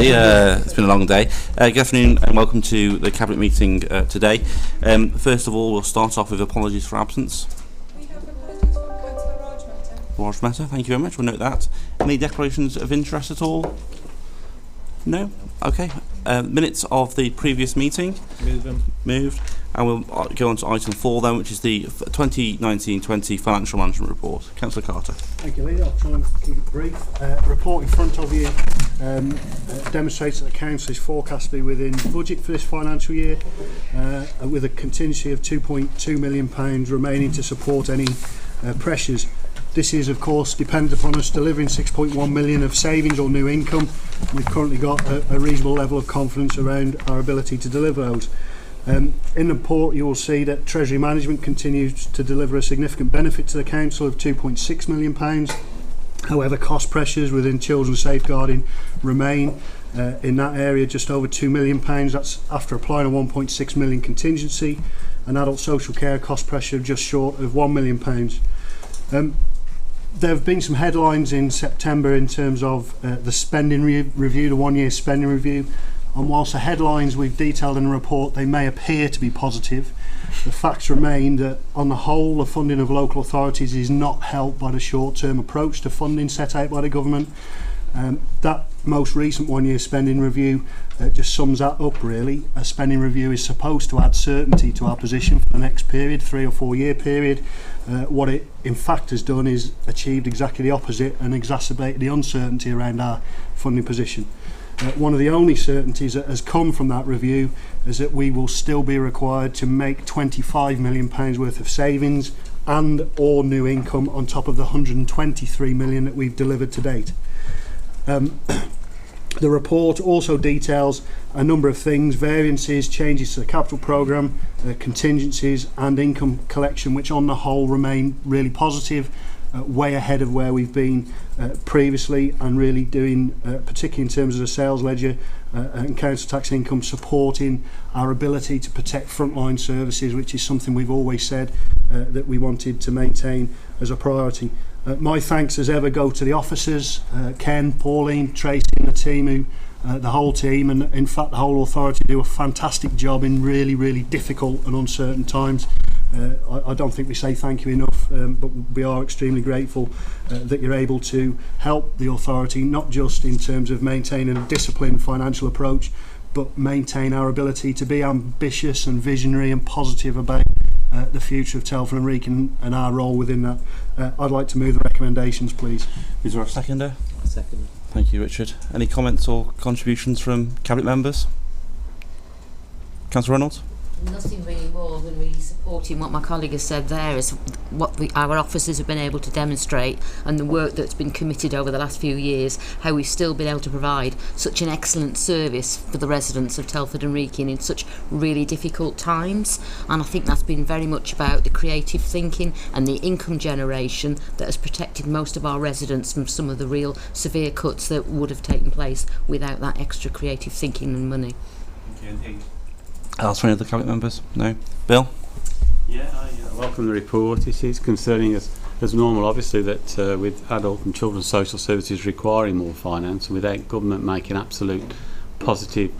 Thursday. It's been a long day. Good afternoon and welcome to the Cabinet meeting today. First of all, we'll start off with apologies for absence. We have apologies from Councillor Raj Mehta, thank you very much. We'll note that. Any declarations of interest at all? No? Okay. Minutes of the previous meeting. Move them. Moved. And we'll go on to item 4 then, which is the 2019-20 Financial Management Report. Councillor Carter. Thank you, Lee. I'll try and keep it brief. Report in front of you demonstrates that the Council is forecast to be within budget for this financial year, with a contingency of £2.2 million remaining to support any pressures. This is, of course, dependent upon us delivering 6.1 million of savings or new income. We've currently got a reasonable level of confidence around our ability to deliver those. In the report, you will see that Treasury Management continues to deliver a significant benefit to the Council of £2.6 million. However, cost pressures within children's safeguarding remain. In that area, just over £2 million. That's after applying a £1.6 million contingency. And adult social care cost pressure just short of £1 million. There have been some headlines in September in terms of the spending review, the one-year spending review. And whilst the headlines we've detailed in the report, they may appear to be positive, the facts remain that on the whole the funding of local authorities is not helped by the short-term approach to funding set out by the government. That most recent one-year spending review just sums that up really. A spending review is supposed to add certainty to our position for the next period, 3 or 4 year period. What it in fact has done is achieved exactly the opposite and exacerbated the uncertainty around our funding position. One of the only certainties that has come from that review is that we will still be required to make £25 million worth of savings and or new income on top of the £123 million that we've delivered to date. The report also details a number of things: variances, changes to the capital programme, contingencies and income collection, which on the whole remain really positive, way ahead of where we've been previously, and really doing, particularly in terms of the sales ledger and council tax income, supporting our ability to protect frontline services, which is something we've always said that we wanted to maintain as a priority. My thanks as ever go to the officers, Ken, Pauline, Tracy and the team, the whole team, and in fact the whole authority do a fantastic job in really, really difficult and uncertain times. I don't think we say thank you enough, but we are extremely grateful that you're able to help the authority, not just in terms of maintaining a disciplined financial approach, but maintain our ability to be ambitious and visionary and positive about the future of Telford Wrekin and our role within that. I'd like to move the recommendations, please. Is there a seconder? A second. Thank you, Richard. Any comments or contributions from Cabinet members? Councillor Reynolds? Nothing really more than really supporting what my colleague has said there, is what our officers have been able to demonstrate and the work that's been committed over the last few years, how we've still been able to provide such an excellent service for the residents of Telford and Wrekin in such really difficult times. And I think that's been very much about the creative thinking and the income generation that has protected most of our residents from some of the real severe cuts that would have taken place without that extra creative thinking and money. Thank you. Else for any other Cabinet members? No? Bill? Yeah, I welcome the report. It is concerning us as normal, obviously, that with adult and children's social services requiring more finance, and without government making absolute positive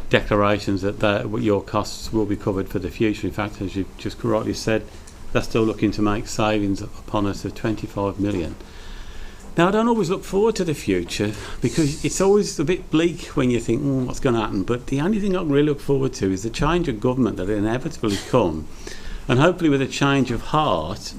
declarations that your costs will be covered for the future. In fact, as you've just correctly said, they're still looking to make savings upon us of 25 million. Now, I don't always look forward to the future because it's always a bit bleak when you think, what's going to happen? But the only thing I can really look forward to is the change of government that will inevitably come, and hopefully with a change of heart,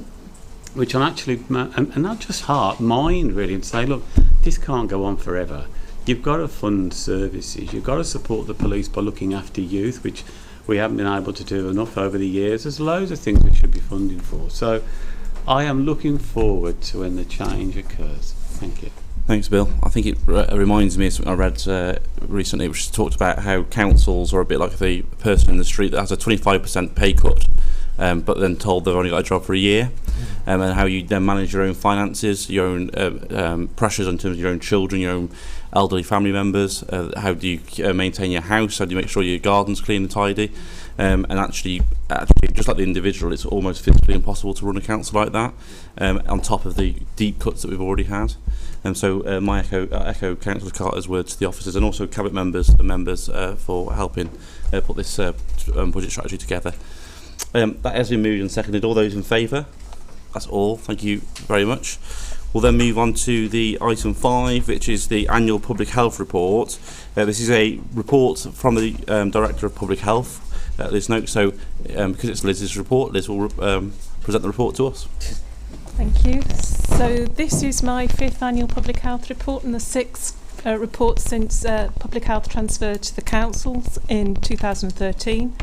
which I'm actually, and not just heart, mind really, and say, look, this can't go on forever. You've got to fund services. You've got to support the police by looking after youth, which we haven't been able to do enough over the years. There's loads of things we should be funding for. So I am looking forward to when the change occurs. Thank you. Thanks, Bill. I think it reminds me of something I read recently, which talked about how councils are a bit like the person in the street that has a 25% pay cut, but then told they've only got a job for a year, and how you then manage your own finances, your own pressures in terms of your own children, your own elderly family members. How do you maintain your house? How do you make sure your garden's clean and tidy? And actually, just like the individual, it's almost physically impossible to run a council like that, on top of the deep cuts that we've already had. And so my echo Councillor Carter's words to the officers and also cabinet members and members for helping put this budget strategy together. That has been moved and seconded. All those in favour? That's all. Thank you very much. We'll then move on to the item 5, which is the annual public health report. This is a report from the Director of Public Health. Liz Noakes. So because it's Liz's report, Liz will present the report to us. Thank you. So this is my 5th annual public health report and the 6th report since public health transferred to the councils in 2013.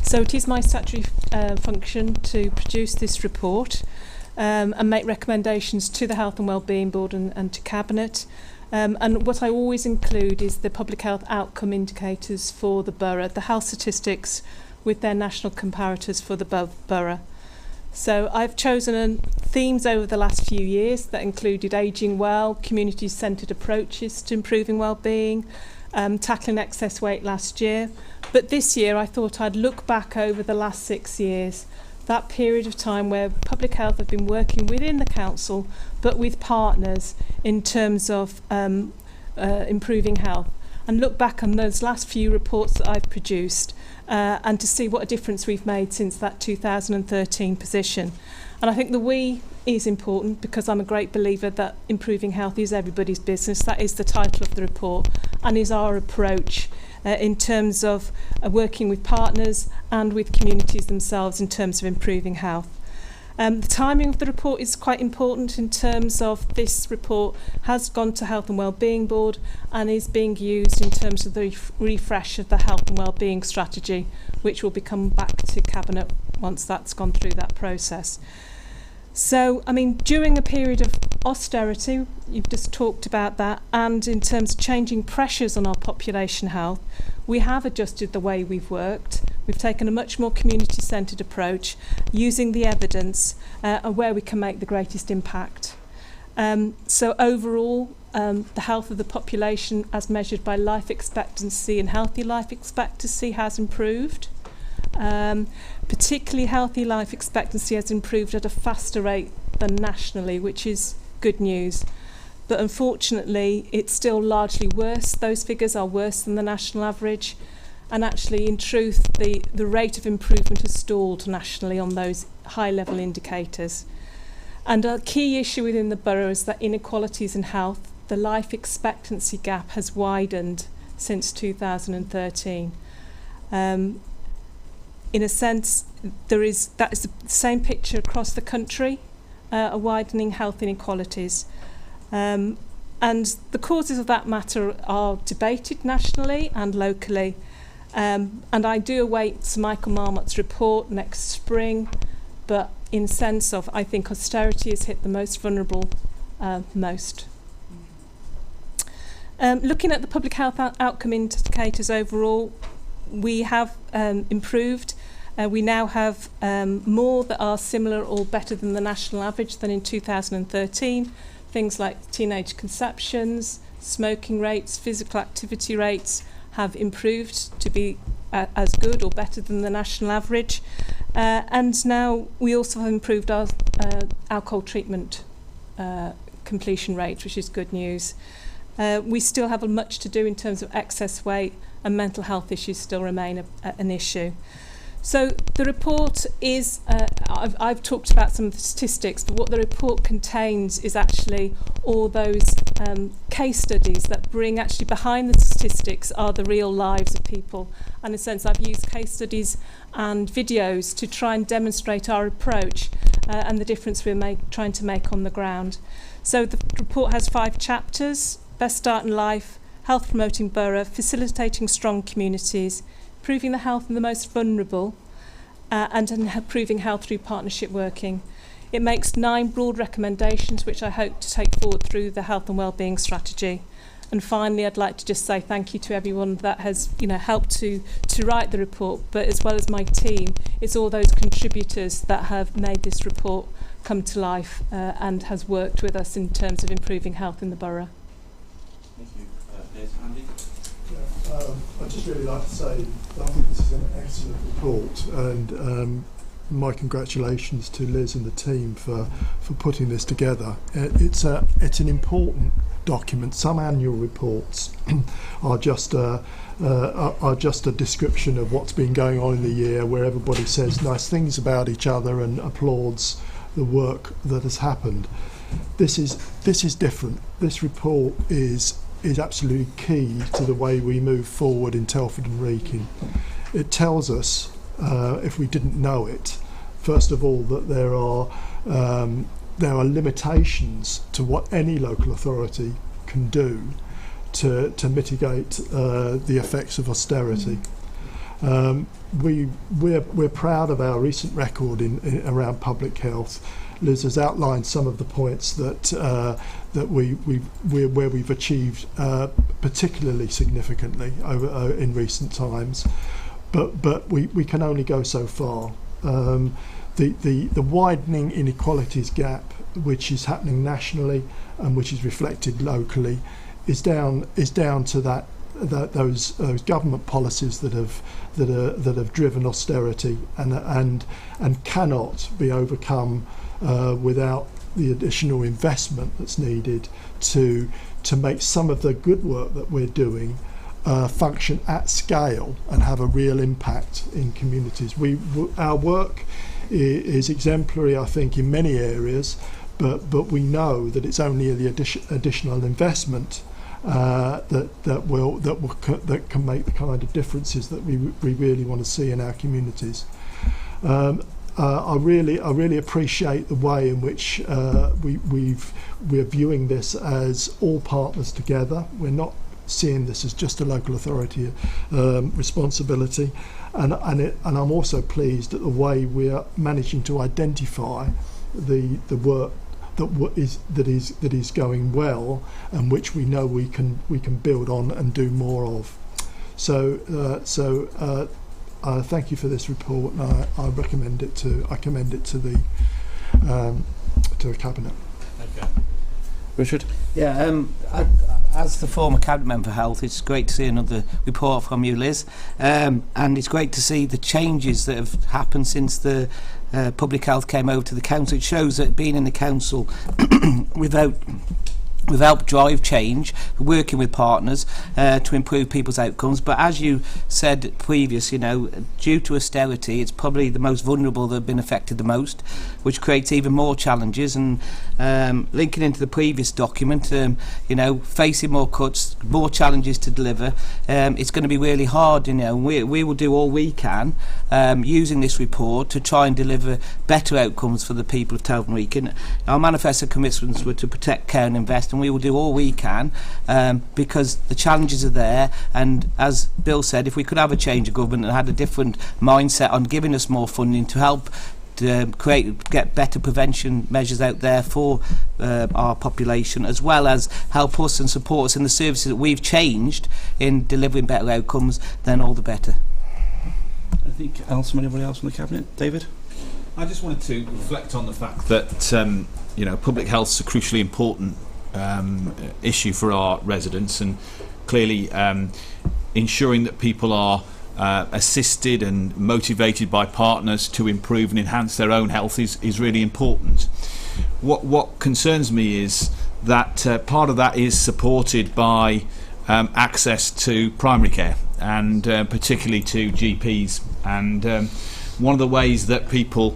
So it is my statutory function to produce this report and make recommendations to the Health and Wellbeing Board and to Cabinet. And what I always include is the public health outcome indicators for the borough, the health statistics with their national comparators for the borough. So I've chosen themes over the last few years that included ageing well, community-centred approaches to improving wellbeing, tackling excess weight last year. But this year I thought I'd look back over the last 6 years, that period of time where public health have been working within the council but with partners in terms of improving health, and look back on those last few reports that I've produced and to see what a difference we've made since that 2013 position. And I think the we is important because I'm a great believer that improving health is everybody's business. That is the title of the report and is our approach in terms of working with partners and with communities themselves in terms of improving health. The timing of the report is quite important in terms of this report has gone to Health and Wellbeing Board and is being used in terms of the refresh of the Health and Wellbeing strategy, which will be coming back to Cabinet once that's gone through that process. So, I mean, during a period of austerity, you've just talked about that, and in terms of changing pressures on our population health, we have adjusted the way we've worked. We've taken a much more community-centred approach, using the evidence and where we can make the greatest impact. So overall, the health of the population as measured by life expectancy and healthy life expectancy has improved. Particularly healthy life expectancy has improved at a faster rate than nationally, which is good news. But unfortunately, it's still largely worse. Those figures are worse than the national average. And actually, in truth, the rate of improvement has stalled nationally on those high-level indicators. And a key issue within the borough is that inequalities in health, the life expectancy gap has widened since 2013. In a sense, that is the same picture across the country, a widening health inequalities. And the causes of that matter are debated nationally and locally. And I do await Sir Michael Marmot's report next spring, but in sense of, I think austerity has hit the most vulnerable most. Looking at the public health outcome indicators overall, we have improved. We now have more that are similar or better than the national average than in 2013. Things like teenage conceptions, smoking rates, physical activity rates have improved to be as good or better than the national average. And now we also have improved our alcohol treatment completion rate, which is good news. We still have much to do in terms of excess weight, and mental health issues still remain an issue. So the report is, I've talked about some of the statistics, but what the report contains is actually all those case studies that bring actually behind the statistics are the real lives of people. And in a sense, I've used case studies and videos to try and demonstrate our approach and the difference we're trying to make on the ground. So the report has 5 chapters: Best Start in Life, Health Promoting Borough, Facilitating Strong Communities, Improving the Health of the Most Vulnerable, and improving health through partnership working. It makes 9 broad recommendations which I hope to take forward through the health and wellbeing strategy. And finally, I'd like to just say thank you to everyone that has helped to write the report, but as well as my team, it's all those contributors that have made this report come to life and has worked with us in terms of improving health in the borough. Thank you. Liz, Andy? I'd just really like to say that I think this is an excellent report, and my congratulations to Liz and the team for putting this together. It's an important document. Some annual reports are just a description of what's been going on in the year, where everybody says nice things about each other and applauds the work that has happened. This is different. This report is absolutely key to the way we move forward in Telford and Wrekin. It tells us, if we didn't know it, first of all, that there are limitations to what any local authority can do to mitigate the effects of austerity. We're proud of our recent record in around public health. Liz has outlined some of the points that where we've achieved particularly significantly over in recent times, but we can only go so far. The widening inequalities gap, which is happening nationally and which is reflected locally, is down to those government policies that have driven austerity and cannot be overcome without the additional investment that's needed to make some of the good work that we're doing function at scale and have a real impact in communities. Our work is exemplary, I think, in many areas, but we know that it's only the additional investment that can make the kind of differences that we really want to see in our communities. I really appreciate the way in which we're viewing this as all partners together. We're not seeing this as just a local authority responsibility, and I'm also pleased at the way we are managing to identify the work that is going well, and which we know we can build on and do more of. So thank you for this report, and I commend it to the cabinet. Okay. Richard? Yeah, as the former cabinet member for health, it's great to see another report from you, Liz, and it's great to see the changes that have happened since the public health came over to the council. It shows that being in the council without drive change, working with partners to improve people's outcomes. But as you said previous, due to austerity, it's probably the most vulnerable that have been affected the most, which creates even more challenges. And linking into the previous document, facing more cuts, more challenges to deliver, it's going to be really hard. We will do all we can using this report to try and deliver better outcomes for the people of Telford Wrekin. Our manifesto commitments were to protect, care and invest, and we will do all we can because the challenges are there. And as Bill said, if we could have a change of government and had a different mindset on giving us more funding to help to get better prevention measures out there for our population, as well as help us and support us in the services that we've changed in delivering better outcomes, then all the better. Anything else from anybody else from the cabinet? David? I just wanted to reflect on the fact that public health is a crucially important issue for our residents, and clearly ensuring that people are assisted and motivated by partners to improve and enhance their own health is really important. What concerns me is that part of that is supported by access to primary care, and particularly to GPs. And one of the ways that people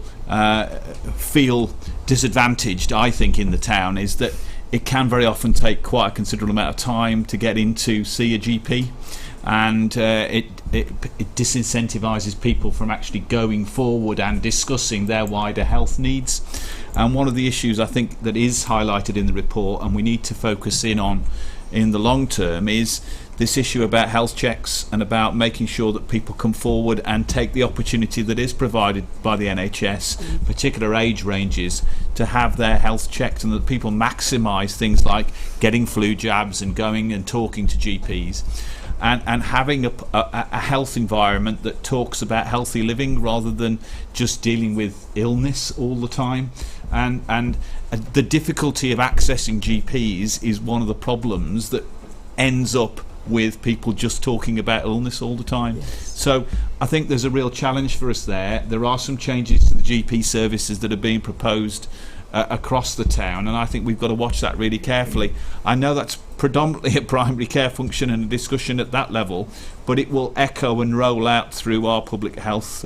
feel disadvantaged, I think, in the town is that it can very often take quite a considerable amount of time to get in to see a GP, and it disincentivises people from actually going forward and discussing their wider health needs. And one of the issues I think that is highlighted in the report, and we need to focus in on in the long term, is this issue about health checks and about making sure that people come forward and take the opportunity that is provided by the NHS, particular age ranges, to have their health checked, and that people maximise things like getting flu jabs and going and talking to GPs, and having a health environment that talks about healthy living rather than just dealing with illness all the time. And the difficulty of accessing GPs is one of the problems that ends up with people just talking about illness all the time. So I think there's a real challenge for us there. There are some changes to the GP services that are being proposed across the town, and I think we've got to watch that really carefully. I know that's predominantly a primary care function and a discussion at that level, but it will echo and roll out through our public health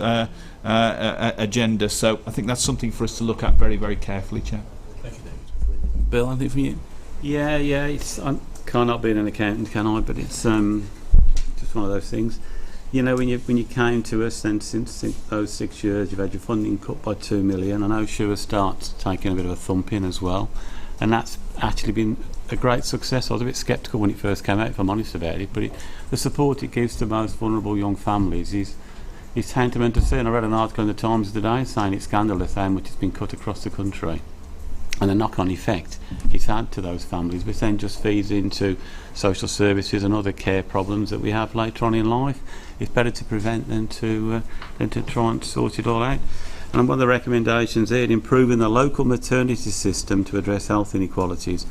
agenda. So I think that's something for us to look at very, very carefully, Chair. Thank you, David. Bill, anything from you? Yeah. I cannot be an accountant, can I? But it's just one of those things. You know, when you came to us, then since those 6 years, you've had your funding cut by 2 million. I know Sure starts taking a bit of a thumping as well, and that's actually been a great success. I was a bit sceptical when it first came out, if I'm honest about it, but the support it gives to most vulnerable young families is tantamount to see. And I read an article in the Times today saying it's scandalous how much it's been cut across the country, and the knock-on effect it's had to those families, which then just feeds into social services and other care problems that we have later on in life. It's better to prevent than to try and sort it all out. And one of the recommendations here, improving the local maternity system to address health inequalities.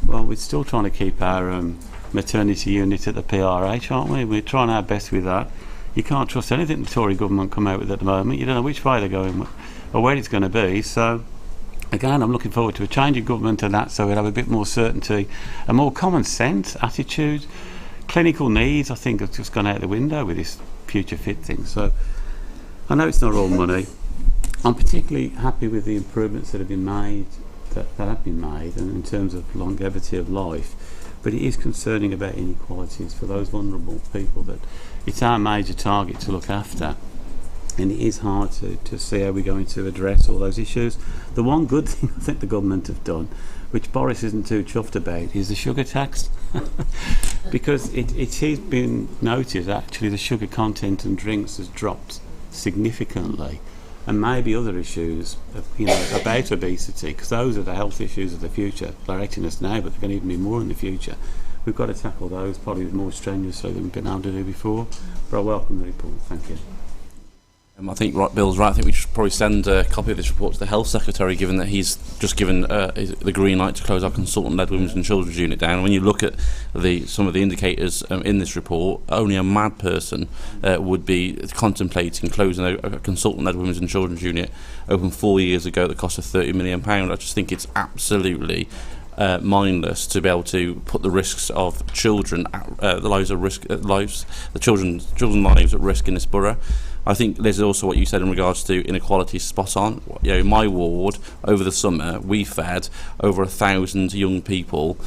Well, we're still trying to keep our maternity unit at the PRH, aren't we? We're trying our best with that. You can't trust anything the Tory government come out with at the moment. You don't know which way they're going or where it's going to be. So again, I'm looking forward to a change of government and that, so we'll have a bit more certainty, a more common sense attitude. Clinical needs, I think, have just gone out the window with this future fit thing. So I know it's not all money. I'm particularly happy with the improvements that have been made, that have been made, and in terms of longevity of life. But it is concerning about inequalities for those vulnerable people that it's our major target to look after. And it is hard to see how we're going to address all those issues. The one good thing I think the government have done, which Boris isn't too chuffed about, is the sugar tax. Because it has been noticed actually the sugar content in drinks has dropped significantly, and maybe other issues about obesity, because those are the health issues of the future. They're affecting us now, but they're going to even be more in the future. We've got to tackle those probably more strenuously than we've been able to do before. But I welcome the report. Thank you. I think Bill's right. I think we should probably send a copy of this report to the Health Secretary, given that he's just given the green light to close our consultant-led women's and children's unit down. When you look at some of the indicators in this report, only a mad person would be contemplating closing a consultant-led women's and children's unit opened 4 years ago at the cost of £30 million. I just think it's absolutely mindless to be able to put the risks of children, children's lives at risk in this borough. I think there's also what you said in regards to inequality spot on. In my ward, over the summer, we fed over 1,000 young people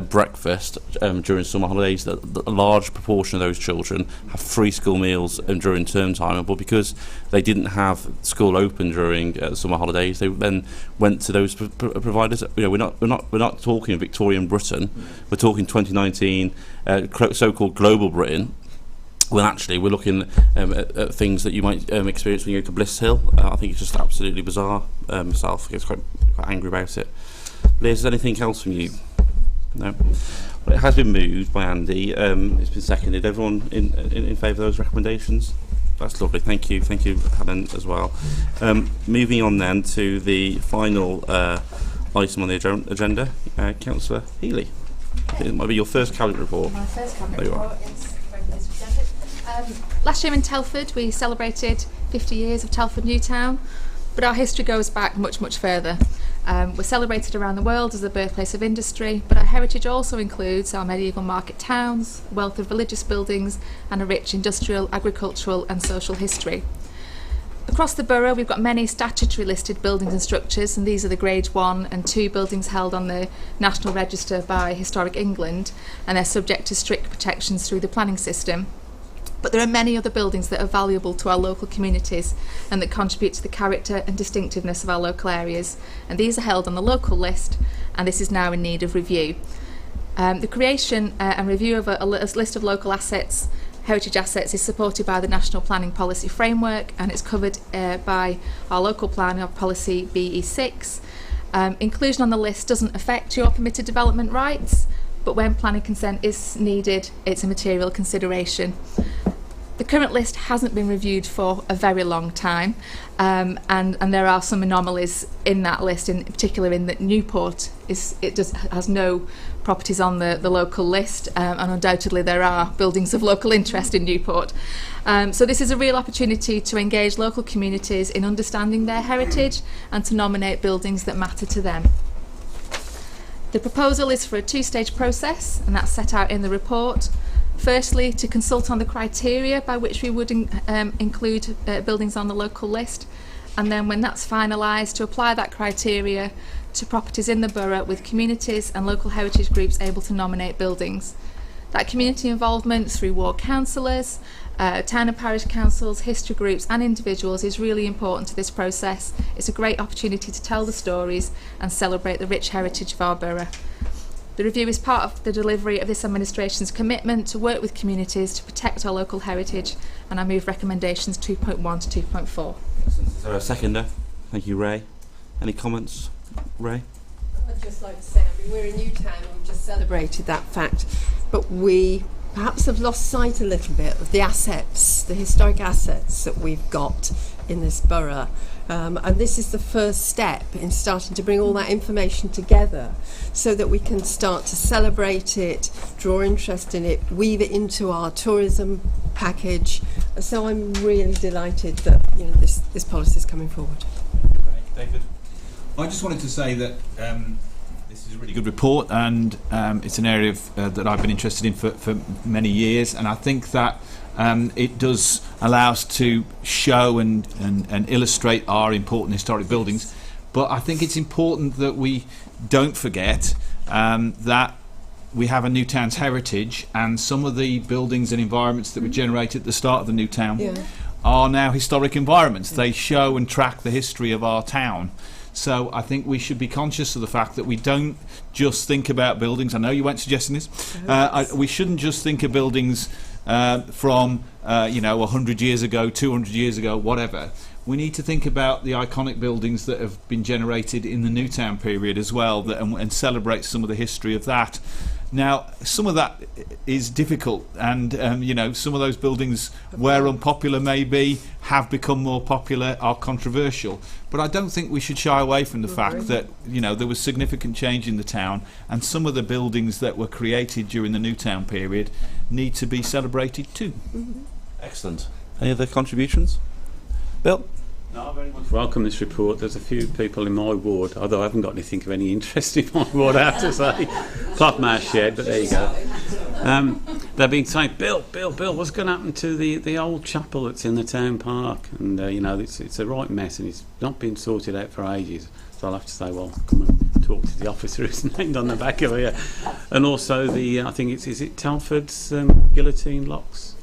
breakfast during summer holidays. A large proportion of those children have free school meals during term time, but because they didn't have school open during the summer holidays, they then went to those providers. We're not talking Victorian Britain. We're talking 2019, so-called global Britain. Well, actually, we're looking at things that you might experience when you go to Bliss Hill. I think it's just absolutely bizarre. Myself, I get quite angry about it. Liz, anything else from you? No. Well, it has been moved by Andy. It's been seconded. Everyone in favour of those recommendations? That's lovely. Thank you, Helen, as well. Moving on then to the final item on the agenda, Councillor Healy. It might be your first cabinet report. My first cabinet report, yes. Last year in Telford we celebrated 50 years of Telford New Town, but our history goes back much, much further. We're celebrated around the world as the birthplace of industry, but our heritage also includes our medieval market towns, wealth of religious buildings and a rich industrial, agricultural and social history. Across the borough we've got many statutory listed buildings and structures, and these are the Grade 1 and 2 buildings held on the National Register by Historic England, and they're subject to strict protections through the planning system. But there are many other buildings that are valuable to our local communities and that contribute to the character and distinctiveness of our local areas, and these are held on the local list, and this is now in need of review. The creation and review of a list of local assets, heritage assets, is supported by the National Planning Policy Framework, and it's covered by our local plan of policy BE6. Inclusion on the list doesn't affect your permitted development rights, but when planning consent is needed, it's a material consideration. The current list hasn't been reviewed for a very long time, and there are some anomalies in that list, in particular in that Newport has no properties on the local list, and undoubtedly there are buildings of local interest in Newport. So this is a real opportunity to engage local communities in understanding their heritage and to nominate buildings that matter to them. The proposal is for a two-stage process, and that's set out in the report. Firstly, to consult on the criteria by which we would include buildings on the local list, and then when that's finalised, to apply that criteria to properties in the borough with communities and local heritage groups able to nominate buildings. That community involvement through ward councillors, town and parish councils, history groups and individuals is really important to this process. It's a great opportunity to tell the stories and celebrate the rich heritage of our borough. The review is part of the delivery of this administration's commitment to work with communities to protect our local heritage, and I move recommendations 2.1 to 2.4. Is there a seconder? Thank you, Ray. Any comments, Ray? I'd just like to say, I mean, we're in Newtown and we've just celebrated that fact, but we perhaps have lost sight a little bit of the assets, the historic assets that we've got in this borough. And this is the first step in starting to bring all that information together so that we can start to celebrate it, draw interest in it, weave it into our tourism package. So I'm really delighted that this policy is coming forward. David? I just wanted to say that this is a really good report, and it's an area that I've been interested in for many years, and I think that it does allow us to show and illustrate our important historic buildings. But I think it's important that we don't forget that we have a new town's heritage, and some of the buildings and environments that were generated at the start of the new town are now historic environments. They show and track the history of our town. So I think we should be conscious of the fact that we don't just think about buildings. I know you weren't suggesting this. We shouldn't just think of buildings from 100 years ago, 200 years ago, whatever. We need to think about the iconic buildings that have been generated in the Newtown period as well, and celebrate some of the history of that. Now, some of that is difficult, and some of those buildings, where unpopular may be, have become more popular, are controversial. But I don't think we should shy away from the fact that there was significant change in the town, and some of the buildings that were created during the Newtown period need to be celebrated too. Excellent. Any other contributions? Bill? No, I very much welcome this report. There's a few people in my ward, although I haven't got anything of any interest in my ward, I have to say. Clothmouth Shed, but there you go. They've been saying, Bill, what's going to happen to the old chapel that's in the town park? And, it's a right mess, and it's not been sorted out for ages. So I'll have to say, well, come and talk to the officer who's named on the back of here. And also I think is it Telford's guillotine locks?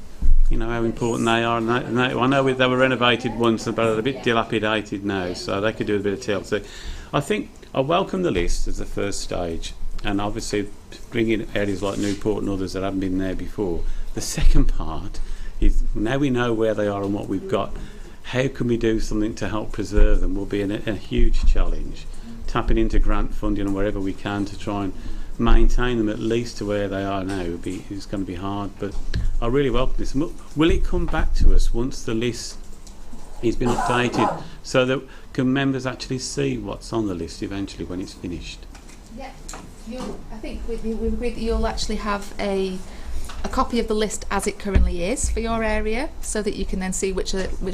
How important they are. And I know they were renovated once, but they're a bit dilapidated now, so they could do a bit of TLC. I think I welcome the list as the first stage, and obviously bringing areas like Newport and others that haven't been there before. The second part is, now we know where they are and what we've got, how can we do something to help preserve them will be a huge challenge. Tapping into grant funding and wherever we can to try and maintain them at least to where they are now is going to be hard, but I really welcome this. Will it come back to us once the list has been updated, so that can members actually see what's on the list eventually when it's finished? Yeah, I think we've agreed that you'll actually have a copy of the list as it currently is for your area, so that you can then see which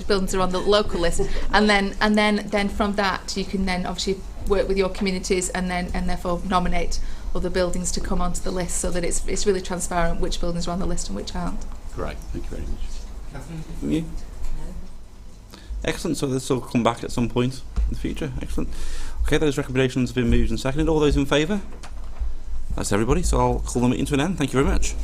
buildings are on the local list, and then from that you can then obviously work with your communities and therefore nominate other buildings to come onto the list, so that it's really transparent which buildings are on the list and which aren't. Great, thank you very much. Catherine, from you? Excellent, so this will come back at some point in the future. Excellent. Okay, those recommendations have been moved and seconded. All those in favour? That's everybody, so I'll call the meeting to an end. Thank you very much.